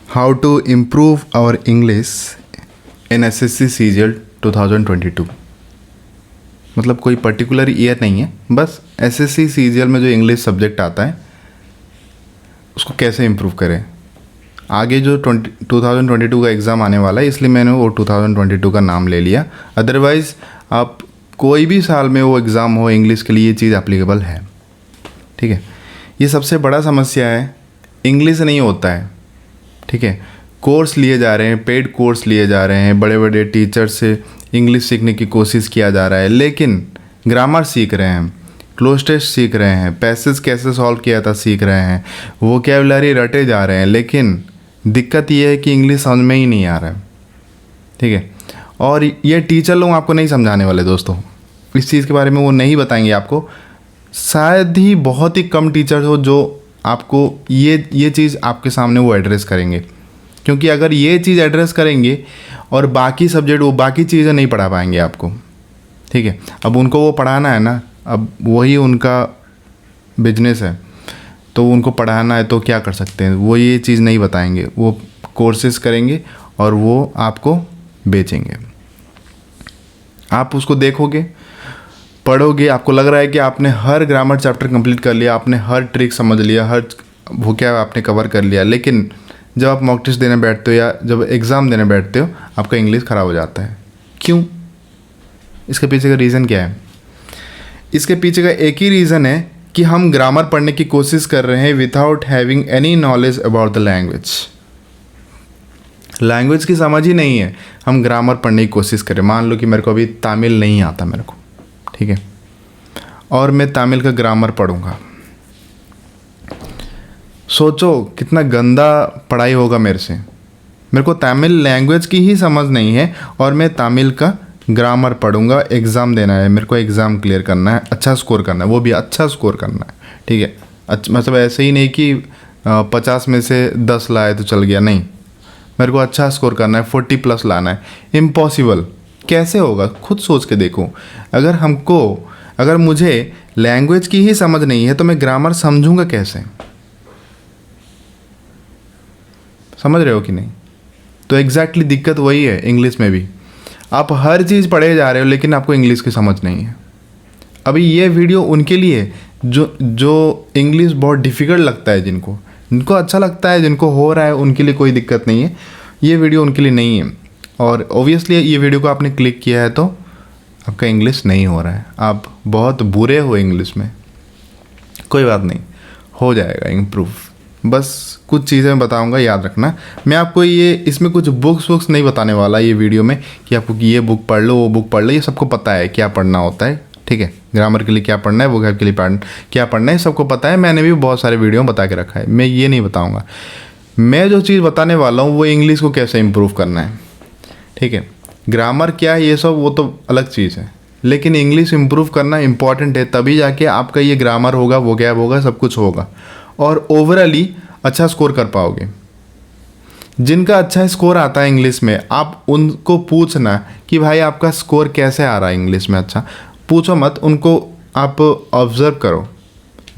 How to improve our English in SSC CGL 2022। मतलब कोई particular year नहीं है, बस SSC CGL में जो इंग्लिश सब्जेक्ट आता है उसको कैसे इम्प्रूव करें। आगे जो 2022 का एग्ज़ाम आने वाला है, इसलिए मैंने वो 2022 का नाम ले लिया। अदरवाइज़ आप कोई भी साल में वो एग्ज़ाम हो, इंग्लिश के लिए ये चीज़ एप्लीकेबल है। ठीक है, ये सबसे बड़ा समस्या है, इंग्लिश नहीं होता है। ठीक है, कोर्स लिए जा रहे हैं, पेड कोर्स लिए जा रहे हैं, बड़े बड़े टीचर से इंग्लिश सीखने की कोशिश किया जा रहा है, लेकिन ग्रामर सीख रहे हैं, क्लोज टेस्ट सीख रहे हैं, पैसेज कैसे सॉल्व किया था सीख रहे हैं, वोकैबुलरी रटे जा रहे हैं, लेकिन दिक्कत ये है कि इंग्लिश समझ में ही नहीं आ रहा है। ठीक है, और ये टीचर लोग आपको नहीं समझाने वाले दोस्तों, इस चीज़ के बारे में वो नहीं बताएंगे आपको। शायद ही बहुत ही कम टीचर्स हो जो आपको ये चीज़ आपके सामने वो एड्रेस करेंगे, क्योंकि अगर ये चीज़ एड्रेस करेंगे और बाकी सब्जेक्ट वो बाकी चीज़ें नहीं पढ़ा पाएंगे आपको। ठीक है, अब उनको वो पढ़ाना है ना, अब वही उनका बिजनेस है, तो उनको पढ़ाना है तो क्या कर सकते हैं, वो ये चीज़ नहीं बताएंगे, वो कोर्सेज करेंगे और वो आपको बेचेंगे। आप उसको देखोगे, पढ़ोगे, आपको लग रहा है कि आपने हर ग्रामर चैप्टर कंप्लीट कर लिया, आपने हर ट्रिक समझ लिया, हर वो क्या आपने कवर कर लिया, लेकिन जब आप मॉक टेस्ट देने बैठते हो या जब एग्ज़ाम देने बैठते हो आपका इंग्लिश ख़राब हो जाता है। क्यों? इसके पीछे का रीज़न क्या है? इसके पीछे का एक ही रीज़न है कि हम ग्रामर पढ़ने की कोशिश कर रहे हैं without having any knowledge about the language की समझ ही नहीं है, हम ग्रामर पढ़ने की कोशिश करें। मान लो कि मेरे को अभी तमिल नहीं आता मेरे को, ठीक है, और मैं तमिल का ग्रामर पढ़ूंगा। सोचो कितना गंदा पढ़ाई होगा मेरे से। मेरे को तमिल लैंग्वेज की ही समझ नहीं है और मैं तमिल का ग्रामर पढ़ूंगा। एग्ज़ाम देना है मेरे को, एग्ज़ाम क्लियर करना है, अच्छा स्कोर करना है, वो भी अच्छा स्कोर करना है। ठीक है, अच्छा, मतलब ऐसे ही नहीं कि 50 में से 10 लाए तो चल गया, नहीं, मेरे को अच्छा स्कोर करना है, 40+ लाना है। इम्पॉसिबल, कैसे होगा? खुद सोच के देखो। अगर मुझे लैंग्वेज की ही समझ नहीं है तो मैं ग्रामर समझूंगा कैसे? समझ रहे हो कि नहीं? तो एग्जैक्टली दिक्कत वही है इंग्लिश में भी। आप हर चीज़ पढ़े जा रहे हो लेकिन आपको इंग्लिश की समझ नहीं है। अभी ये वीडियो उनके लिए जो इंग्लिश बहुत डिफ़िकल्ट लगता है, जिनको अच्छा लगता है, जिनको हो रहा है, उनके लिए कोई दिक्कत नहीं है। ये वीडियो उनके लिए नहीं है। और ओबियसली ये वीडियो को आपने क्लिक किया है तो आपका इंग्लिश नहीं हो रहा है, आप बहुत बुरे हो इंग्लिश में। कोई बात नहीं, हो जाएगा इम्प्रूव। बस कुछ चीज़ें मैं बताऊंगा, याद रखना। मैं आपको इसमें कुछ बुक्स नहीं बताने वाला ये वीडियो में कि आपको ये बुक पढ़ लो, वो बुक पढ़ लो। ये सबको पता है क्या पढ़ना होता है। ठीक है, ग्रामर के लिए क्या पढ़ना है, वोकैब के लिए क्या पढ़ना है, सबको पता है। मैंने भी बहुत सारे वीडियो बता के रखा है, मैं ये नहीं बताऊँगा। मैं जो चीज़ बताने वाला हूँ वो इंग्लिश को कैसे इम्प्रूव करना है। ठीक है, ग्रामर क्या है ये सब वो तो अलग चीज़ है, लेकिन इंग्लिश इम्प्रूव करना इम्पॉर्टेंट है, तभी जाके आपका ये ग्रामर होगा, वोकैब होगा, सब कुछ होगा और ओवरऑली अच्छा स्कोर कर पाओगे। जिनका अच्छा स्कोर आता है इंग्लिश में, आप उनको पूछना कि भाई आपका स्कोर कैसे आ रहा है इंग्लिश में। अच्छा पूछो मत, उनको आप ऑब्जर्व करो,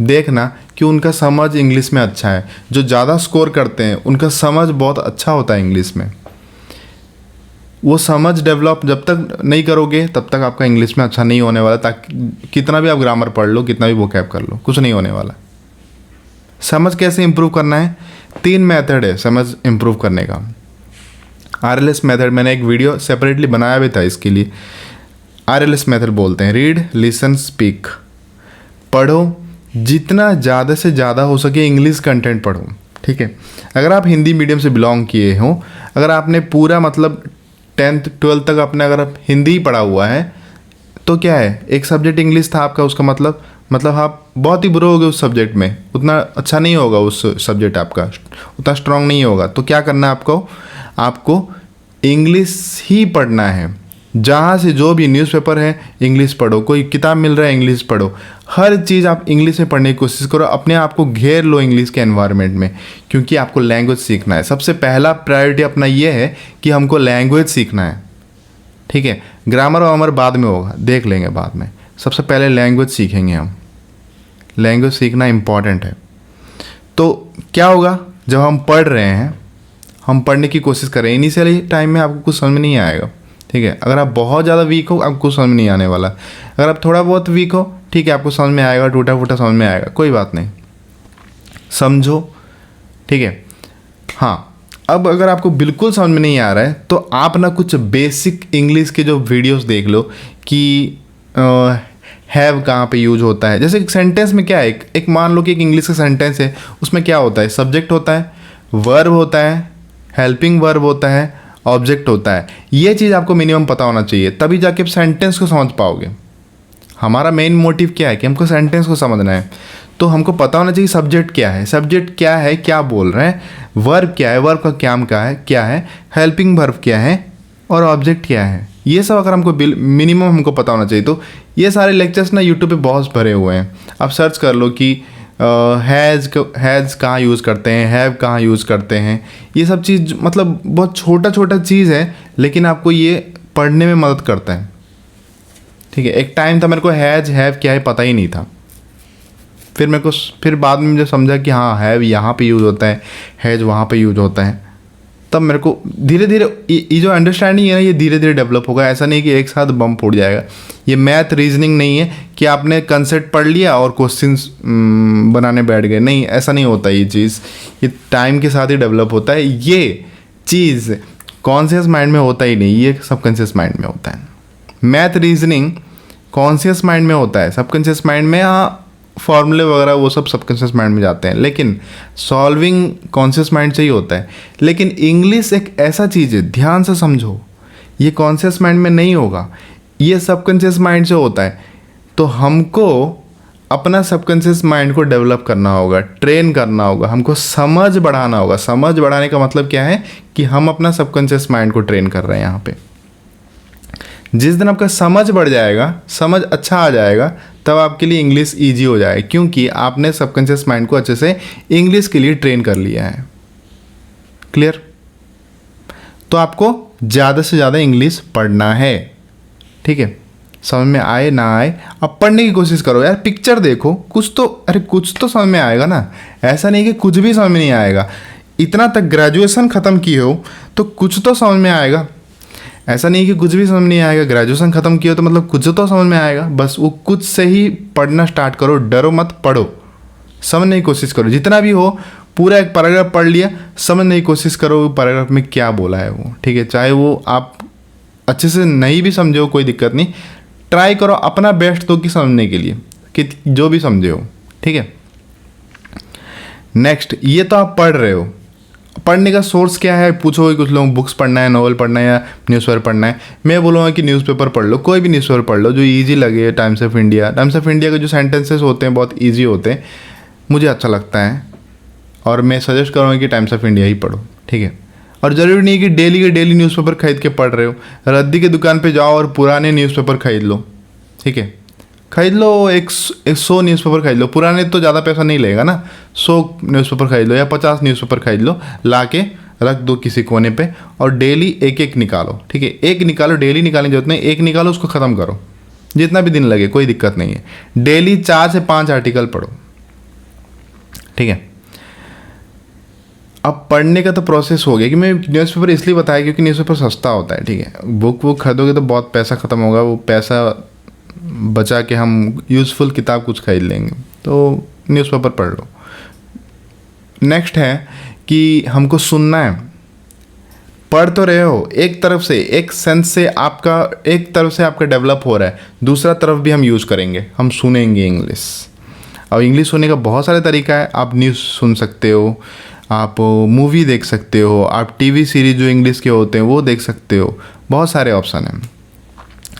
देखना कि उनका समझ इंग्लिश में अच्छा है। जो ज़्यादा स्कोर करते हैं उनका समझ बहुत अच्छा होता है इंग्लिश में। वो समझ डेवलप जब तक नहीं करोगे तब तक आपका इंग्लिश में अच्छा नहीं होने वाला। ताकि कितना भी आप ग्रामर पढ़ लो, कितना भी वोकैब कर लो, कुछ नहीं होने वाला। समझ कैसे इंप्रूव करना है? 3 मेथड है समझ इंप्रूव करने का। RLS मेथड, मैंने एक वीडियो सेपरेटली बनाया भी था इसके लिए। RLS मेथड बोलते हैं, रीड, लिसन, स्पीक। पढ़ो, जितना ज़्यादा से ज़्यादा हो सके इंग्लिश कंटेंट पढ़ो। ठीक है, अगर आप हिंदी मीडियम से बिलोंग किए हो, अगर आपने पूरा मतलब 10th 12th तक आपने अगर आप हिंदी ही पढ़ा हुआ है तो क्या है, एक सब्जेक्ट इंग्लिश था आपका, उसका मतलब आप बहुत ही बुरे हो गए उस सब्जेक्ट में, उतना अच्छा नहीं होगा उस सब्जेक्ट आपका, उतना स्ट्रांग नहीं होगा। तो क्या करना है आपको इंग्लिश ही पढ़ना है। जहाँ से जो भी न्यूज़पेपर है इंग्लिश पढ़ो, कोई किताब मिल रहा है इंग्लिश पढ़ो, हर चीज़ आप इंग्लिश में पढ़ने की कोशिश करो। अपने आप को घेर लो इंग्लिश के एनवायरनमेंट में, क्योंकि आपको लैंग्वेज सीखना है। सबसे पहला प्रायोरिटी अपना ये है कि हमको लैंग्वेज सीखना है। ठीक है, ग्रामर वामर बाद में होगा, देख लेंगे बाद में। सबसे पहले लैंग्वेज सीखेंगे हम। लैंग्वेज सीखना इम्पॉर्टेंट है। तो क्या होगा, जब हम पढ़ रहे हैं हम पढ़ने की कोशिश करें। इनिशियली टाइम में आपको कुछ समझ में नहीं आएगा, ठीक है। अगर आप बहुत ज़्यादा वीक हो आपको समझ में नहीं आने वाला। अगर आप थोड़ा बहुत वीक हो, ठीक है, आपको समझ में आएगा, टूटा फूटा समझ में आएगा, कोई बात नहीं, समझो, ठीक है। हाँ, अब अगर आपको बिल्कुल समझ में नहीं आ रहा है तो आप ना कुछ बेसिक इंग्लिश के जो वीडियोस देख लो कि हैव कहाँ पे यूज होता है। जैसे एक सेंटेंस में क्या है, एक मान लो कि एक इंग्लिश का सेंटेंस है, उसमें क्या होता है, सब्जेक्ट होता है, वर्ब होता है, हेल्पिंग वर्ब होता है, ऑब्जेक्ट होता है। ये चीज़ आपको मिनिमम पता होना चाहिए, तभी जाके आप सेंटेंस को समझ पाओगे। हमारा मेन मोटिव क्या है कि हमको सेंटेंस को समझना है, तो हमको पता होना चाहिए सब्जेक्ट क्या है, सब्जेक्ट क्या है, क्या बोल रहे हैं, वर्ब क्या है, वर्ब का क्या है, हेल्पिंग वर्ब क्या है और ऑब्जेक्ट क्या है। ये सब अगर हमको मिनिमम हमको पता होना चाहिए। तो ये सारे लेक्चर्स ना यूट्यूब पे बहुत भरे हुए हैं, आप सर्च कर लो कि हैज़ कहाँ यूज़ करते हैं, हैव कहाँ यूज़ करते हैं। ये सब चीज़ मतलब बहुत छोटा छोटा चीज़ है, लेकिन आपको ये पढ़ने में मदद करता है, ठीक है। एक टाइम था मेरे को हैव क्या है पता ही नहीं था, फिर बाद में मुझे समझा कि हाँ हैव यहाँ पे यूज़ होता है, हैज वहाँ पे यूज़ होता है। तब मेरे को धीरे धीरे ये जो अंडरस्टैंडिंग है ना, ये धीरे धीरे डेवलप होगा। ऐसा नहीं कि एक साथ बम फूट जाएगा। ये मैथ रीजनिंग नहीं है कि आपने कंसेप्ट पढ़ लिया और क्वेश्चंस बनाने बैठ गए, नहीं, ऐसा नहीं होता। ये चीज़ ये टाइम के साथ ही डेवलप होता है। ये चीज़ कॉन्शियस माइंड में होता ही नहीं, ये सबकॉन्शियस माइंड में होता है। मैथ रीजनिंग कॉन्शियस माइंड में होता है, सबकॉन्शियस माइंड में हाँ फॉर्मूले वगैरह वो सब सबकॉन्शियस माइंड में जाते हैं, लेकिन सॉल्विंग कॉन्शियस माइंड से ही होता है। लेकिन इंग्लिश एक ऐसा चीज़ है, ध्यान से समझो, ये कॉन्शियस माइंड में नहीं होगा, ये सबकॉन्शियस माइंड से होता है। तो हमको अपना सबकॉन्शियस माइंड को डेवलप करना होगा, ट्रेन करना होगा, हमको समझ बढ़ाना होगा। समझ बढ़ाने का मतलब क्या है कि हम अपना सबकॉन्शियस माइंड को ट्रेन कर रहे हैं यहाँ पे। जिस दिन आपका समझ बढ़ जाएगा, समझ अच्छा आ जाएगा, तब आपके लिए इंग्लिश ईजी हो जाएगा, क्योंकि आपने सबकॉन्शियस माइंड को अच्छे से इंग्लिश के लिए ट्रेन कर लिया है। क्लियर? तो आपको ज़्यादा से ज़्यादा इंग्लिश पढ़ना है, ठीक है। समझ में आए ना आए, अब पढ़ने की कोशिश करो यार। पिक्चर देखो, कुछ तो समझ में आएगा ना। ऐसा नहीं कि कुछ भी समझ में नहीं आएगा। इतना तक ग्रेजुएशन ख़त्म किए हो तो कुछ तो समझ में आएगा। ऐसा नहीं कि कुछ भी समझ नहीं आएगा। ग्रेजुएशन ख़त्म किया तो मतलब कुछ तो समझ में आएगा। बस वो कुछ से ही पढ़ना स्टार्ट करो, डरो मत, पढ़ो, समझने की कोशिश करो। जितना भी हो, पूरा एक पैराग्राफ पढ़ लिया, समझने की कोशिश करो वो पैराग्राफ में क्या बोला है वो, ठीक है। चाहे वो आप अच्छे से नहीं भी समझे हो, कोई दिक्कत नहीं, ट्राई करो अपना बेस्ट दो कि समझने के लिए, कि जो भी समझे हो, ठीक है। नेक्स्ट, ये तो आप पढ़ रहे हो, पढ़ने का सोर्स क्या है पूछोगे कुछ लोग, बुक्स पढ़ना है, नॉवल पढ़ना है या न्यूज़पेपर पढ़ना है। मैं बोलूँगा कि न्यूज़पेपर पढ़ लो, कोई भी न्यूज़पेपर पढ़ लो जो इजी लगे। टाइम्स ऑफ इंडिया के जो सेंटेंसेस होते हैं बहुत इजी होते हैं, मुझे अच्छा लगता है, और मैं सजेस्ट करूँगा कि टाइम्स ऑफ इंडिया ही पढ़ो, ठीक है। और ज़रूरी नहीं कि डेली के डेली न्यूज़पेपर खरीद के पढ़ रहे हो। रद्दी की दुकान पर जाओ और पुराने न्यूज़पेपर खरीद लो, ठीक है। खरीद लो, एक 100 न्यूज़पेपर खरीद लो, पुराने तो ज़्यादा पैसा नहीं लगेगा ना। 100 न्यूज़पेपर खरीद लो या 50 न्यूज़पेपर खरीद लो, ला के रख दो किसी कोने पे, और डेली एक एक निकालो, ठीक है। एक निकालो, डेली निकालने की जरूरत नहीं, एक निकालो, उसको ख़त्म करो, जितना भी दिन लगे, कोई दिक्कत नहीं है। डेली 4 से 5 आर्टिकल पढ़ो, ठीक है। अब पढ़ने का तो प्रोसेस हो गया कि मैं न्यूज़पेपर इसलिए बताया क्योंकि न्यूज़पेपर सस्ता होता है, ठीक है। बुक खरीदोगे तो बहुत पैसा ख़त्म होगा, वो पैसा बचा के हम यूज़फुल किताब कुछ खरीद लेंगे, तो न्यूज़पेपर पढ़ लो। नेक्स्ट है कि हमको सुनना है। पढ़ तो रहे हो, एक तरफ से एक सेंस से आपका, एक तरफ से आपका डेवलप हो रहा है, दूसरा तरफ भी हम यूज़ करेंगे, हम सुनेंगे इंग्लिश। अब इंग्लिश सुनने का बहुत सारे तरीका है। आप न्यूज़ सुन सकते हो, आप मूवी देख सकते हो, आप टीवी सीरीज जो इंग्लिश के होते हैं वो देख सकते हो, बहुत सारे ऑप्शन हैं।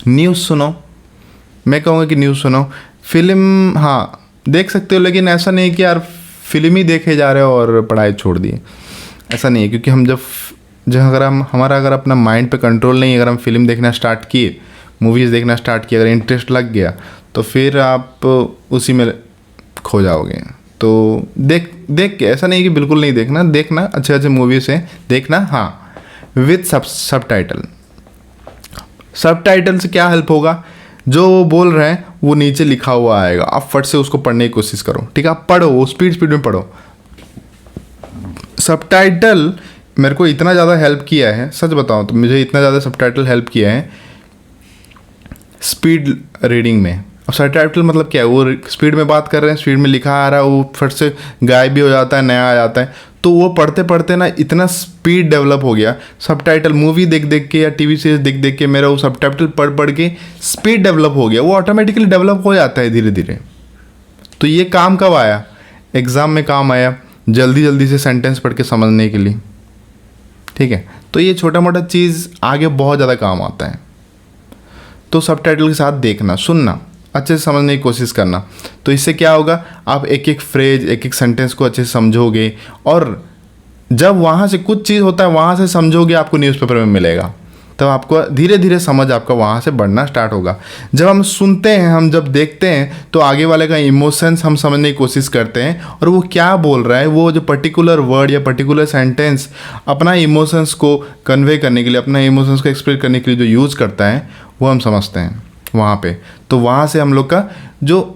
न्यूज़ सुनो, मैं कहूँगा कि न्यूज़ सुनो। फिल्म हाँ देख सकते हो, लेकिन ऐसा नहीं कि यार फिल्म ही देखे जा रहे हो और पढ़ाई छोड़ दिए, ऐसा नहीं है। क्योंकि हम जब अगर हमारा अगर अपना माइंड पे कंट्रोल नहीं, अगर हम फिल्म देखना स्टार्ट किए, मूवीज़ देखना स्टार्ट किए, अगर इंटरेस्ट लग गया तो फिर आप उसी में खो जाओगे। तो देख के, ऐसा नहीं कि बिल्कुल नहीं देखना, देखना अच्छे अच्छे मूवीज़ हैं, देखना हाँ विथ सब टाइटल से क्या हेल्प होगा, जो वो बोल रहे हैं वो नीचे लिखा हुआ आएगा, आप फट से उसको पढ़ने की कोशिश करो, ठीक है। आप पढ़ो, स्पीड में पढ़ो। सबटाइटल मेरे को इतना ज़्यादा हेल्प किया है, सच बताऊँ तो मुझे इतना ज़्यादा सबटाइटल हेल्प किया है स्पीड रीडिंग में। अब सबटाइटल मतलब क्या है, वो स्पीड में बात कर रहे हैं, स्पीड में लिखा आ रहा है, वो फट से गायब भी हो जाता है, नया आ जाता है, तो वो पढ़ते पढ़ते ना इतना स्पीड डेवलप हो गया। सबटाइटल मूवी देख देख के या टीवी सीरीज देख देख के मेरा वो सबटाइटल पढ़ पढ़ के स्पीड डेवलप हो गया। वो ऑटोमेटिकली डेवलप हो जाता है धीरे धीरे। तो ये काम कब आया? एग्ज़ाम में काम आया, जल्दी जल्दी से सेंटेंस पढ़ के समझने के लिए। ठीक है, तो ये छोटा मोटा चीज़ आगे बहुत ज़्यादा काम आता है। तो सबटाइटल के साथ देखना, सुनना, अच्छे से समझने की कोशिश करना। तो इससे क्या होगा, आप एक एक फ्रेज, एक एक सेंटेंस को अच्छे से समझोगे, और जब वहाँ से कुछ चीज़ होता है वहाँ से समझोगे, आपको न्यूज़पेपर में मिलेगा, तब आपको धीरे धीरे समझ आपका वहाँ से बढ़ना स्टार्ट होगा। जब हम सुनते हैं, हम जब देखते हैं, तो आगे वाले का इमोशंस हम समझने की कोशिश करते हैं, और वो क्या बोल रहा है, वो जो पर्टिकुलर वर्ड या पर्टिकुलर सेंटेंस अपना इमोशंस को कन्वे करने के लिए, अपना इमोशंस को एक्सप्रेस करने के लिए जो यूज़ करता है, वो हम समझते हैं वहाँ पे। तो वहाँ से हम लोग का जो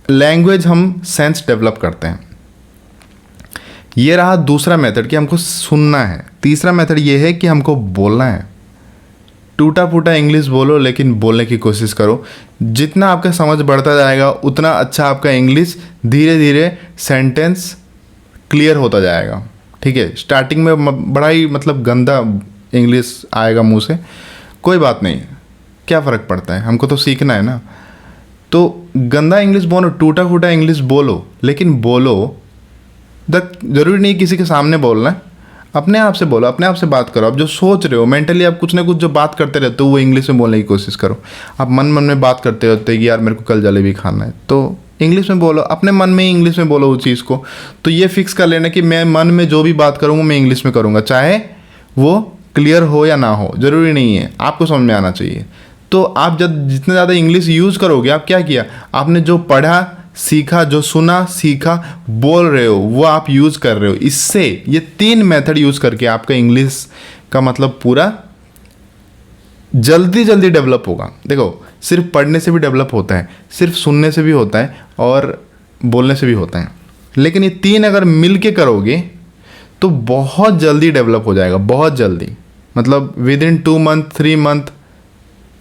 लैंग्वेज, हम सेंस डेवलप करते हैं। ये रहा दूसरा मेथड कि हमको सुनना है। तीसरा मेथड ये है कि हमको बोलना है। टूटा फूटा इंग्लिश बोलो, लेकिन बोलने की कोशिश करो। जितना आपका समझ बढ़ता जाएगा उतना अच्छा आपका इंग्लिश धीरे धीरे सेंटेंस क्लियर होता जाएगा। ठीक है, स्टार्टिंग में बड़ा ही मतलब गंदा इंग्लिश आएगा मुंह से, कोई बात नहीं, क्या फ़र्क पड़ता है, हमको तो सीखना है ना। तो गंदा इंग्लिश बोलो, टूटा फूटा इंग्लिश बोलो, लेकिन बोलो। ज़रूरी नहीं किसी के सामने बोलना है, अपने आप से बोलो, अपने आप से बात करो। आप जो सोच रहे हो मेंटली, आप कुछ ना कुछ जो बात करते रहते हो, वो इंग्लिश में बोलने की कोशिश करो। आप मन मन में बात करते रहते हो कि यार मेरे को कल जलेबी खाना है, तो इंग्लिश में बोलो, अपने मन में ही इंग्लिश में बोलो उस चीज़ को। तो ये फिक्स कर लेना कि मैं मन में जो भी बात करूँगा मैं इंग्लिश में करूँगा, चाहे वो क्लियर हो या ना हो, ज़रूरी नहीं है, आपको समझ में आना चाहिए। तो आप जब जितना ज़्यादा इंग्लिश यूज़ करोगे, आप क्या किया, आपने जो पढ़ा सीखा, जो सुना सीखा, बोल रहे हो, वो आप यूज़ कर रहे हो। इससे ये 3 मेथड यूज़ करके आपका इंग्लिश का मतलब पूरा जल्दी जल्दी डेवलप होगा। देखो, सिर्फ पढ़ने से भी डेवलप होता है, सिर्फ सुनने से भी होता है, और बोलने से भी होता है। लेकिन ये 3 अगर मिल के करोगे तो बहुत जल्दी डेवलप हो जाएगा, बहुत जल्दी। मतलब विद इन 2 मंथ 3 मंथ,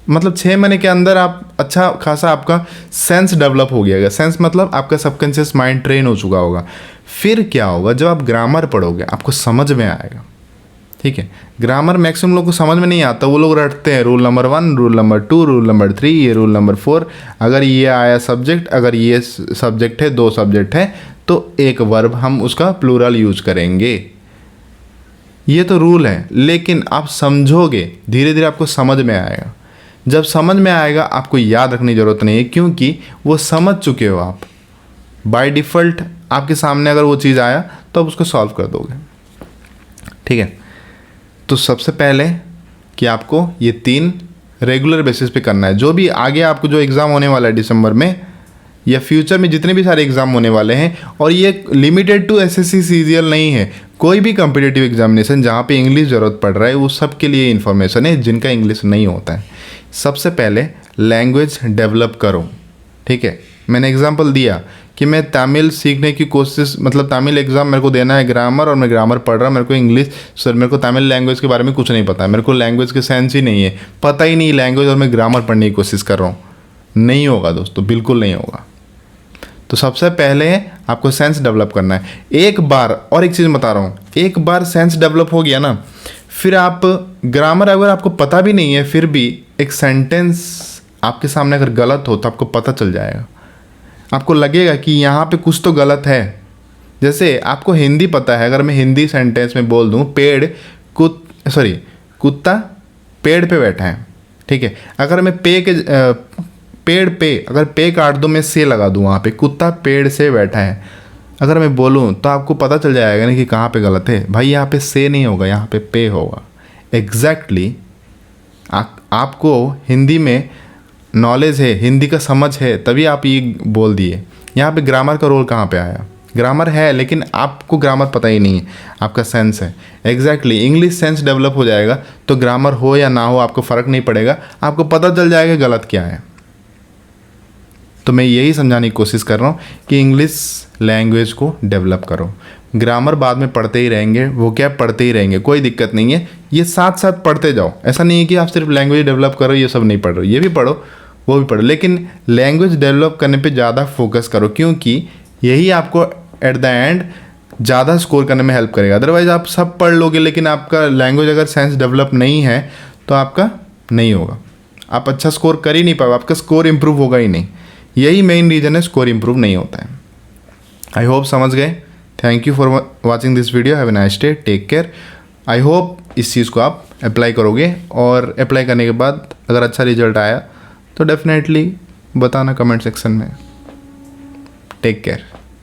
मतलब 6 महीने के अंदर आप अच्छा खासा आपका सेंस डेवलप हो गया। सेंस मतलब आपका सबकॉन्शियस माइंड ट्रेन हो चुका होगा। फिर क्या होगा, जब आप ग्रामर पढ़ोगे आपको समझ में आएगा। ठीक है, ग्रामर मैक्सिमम लोग को समझ में नहीं आता, वो लोग रटते हैं rule number 1, rule number 2, rule number 3, ये रूल नंबर 4। अगर ये आया सब्जेक्ट, अगर ये सब्जेक्ट है, 2 सब्जेक्ट है, तो एक वर्ब हम उसका प्लूरल यूज करेंगे। ये तो रूल है, लेकिन आप समझोगे, धीरे धीरे आपको समझ में आएगा। जब समझ में आएगा, आपको याद रखने की ज़रूरत नहीं है, क्योंकि वो समझ चुके हो आप। बाय डिफ़ॉल्ट आपके सामने अगर वो चीज़ आया तो आप उसको सॉल्व कर दोगे। ठीक है, तो सबसे पहले कि आपको ये 3 रेगुलर बेसिस पे करना है। जो भी आगे आपको जो एग्ज़ाम होने वाला है दिसंबर में या फ्यूचर में जितने भी सारे एग्ज़ाम होने वाले हैं, और ये लिमिटेड टू एसएससी सीजीएल नहीं है, कोई भी कॉम्पिटिटिव एग्जामिनेशन जहाँ पे इंग्लिश ज़रूरत पड़ रहा है, वो सब के लिए इन्फॉर्मेशन है जिनका इंग्लिश नहीं होता है। सबसे पहले लैंग्वेज डेवलप करो। ठीक है, मैंने एग्जांपल दिया कि मैं तमिल सीखने की कोशिश, मतलब तमिल एग्ज़ाम मेरे को देना है ग्रामर, और मैं ग्रामर पढ़ रहा हूँ, मेरे को इंग्लिश सर मेरे को तमिल लैंग्वेज के बारे में कुछ नहीं पता है, मेरे को लैंग्वेज के सेंस ही नहीं है, पता ही नहीं लैंग्वेज, और मैं ग्रामर पढ़ने की कोशिश कर रहा हूँ। नहीं होगा दोस्तों, बिल्कुल नहीं होगा। तो सबसे पहले आपको सेंस डेवलप करना है। एक बार, और एक चीज़ बता रहा हूँ, एक बार सेंस डेवलप हो गया ना, फिर आप ग्रामर अगर आपको पता भी नहीं है, फिर भी एक सेंटेंस आपके सामने अगर गलत हो तो आपको पता चल जाएगा। आपको लगेगा कि यहाँ पे कुछ तो गलत है। जैसे आपको हिंदी पता है, अगर मैं हिंदी सेंटेंस में बोल दूँ कुत्ता पेड़ पे बैठा है, ठीक है, अगर मैं पेड़ पे अगर पे काट दूँ, मैं से लगा दूँ वहाँ पे, कुत्ता पेड़ से बैठा है, अगर मैं बोलूँ तो आपको पता चल जाएगा ना कि कहाँ पे गलत है। भाई यहाँ पे से नहीं होगा, यहाँ पे होगा। एग्जैक्टली आपको हिंदी में नॉलेज है, हिंदी का समझ है, तभी आप ये बोल दिए। यहाँ पे ग्रामर का रोल कहाँ पे आया? ग्रामर है, लेकिन आपको ग्रामर पता ही नहीं है, आपका सेंस है। एग्जैक्टली इंग्लिश सेंस डेवलप हो जाएगा तो ग्रामर हो या ना हो आपको फ़र्क नहीं पड़ेगा, आपको पता चल जाएगा गलत क्या है। तो मैं यही समझाने की कोशिश कर रहा हूँ कि इंग्लिश लैंग्वेज को डेवलप करो। ग्रामर बाद में पढ़ते ही रहेंगे, वोकैब पढ़ते ही रहेंगे, कोई दिक्कत नहीं है। ये साथ साथ पढ़ते जाओ, ऐसा नहीं है कि आप सिर्फ लैंग्वेज डेवलप करो ये सब नहीं पढ़ रहे हो, ये भी पढ़ो वो भी पढ़ो, लेकिन लैंग्वेज डेवलप करने पे ज़्यादा फोकस करो, क्योंकि यही आपको एट द एंड ज़्यादा स्कोर करने में हेल्प करेगा। अदरवाइज आप सब पढ़ लोगे लेकिन आपका लैंग्वेज अगर सेंस डेवलप नहीं है तो आपका नहीं होगा, आप अच्छा स्कोर कर ही नहीं पाओगे, आपका स्कोर इंप्रूव होगा ही नहीं। यही मेन रीज़न है स्कोर इंप्रूव नहीं होता है। आई होप समझ गए। Thank you for watching this video. Have a nice day, take care. I hope इस चीज़ को आप अप्लाई करोगे, और अप्लाई करने के बाद अगर अच्छा रिजल्ट आया तो डेफिनेटली बताना कमेंट सेक्शन में। Take care.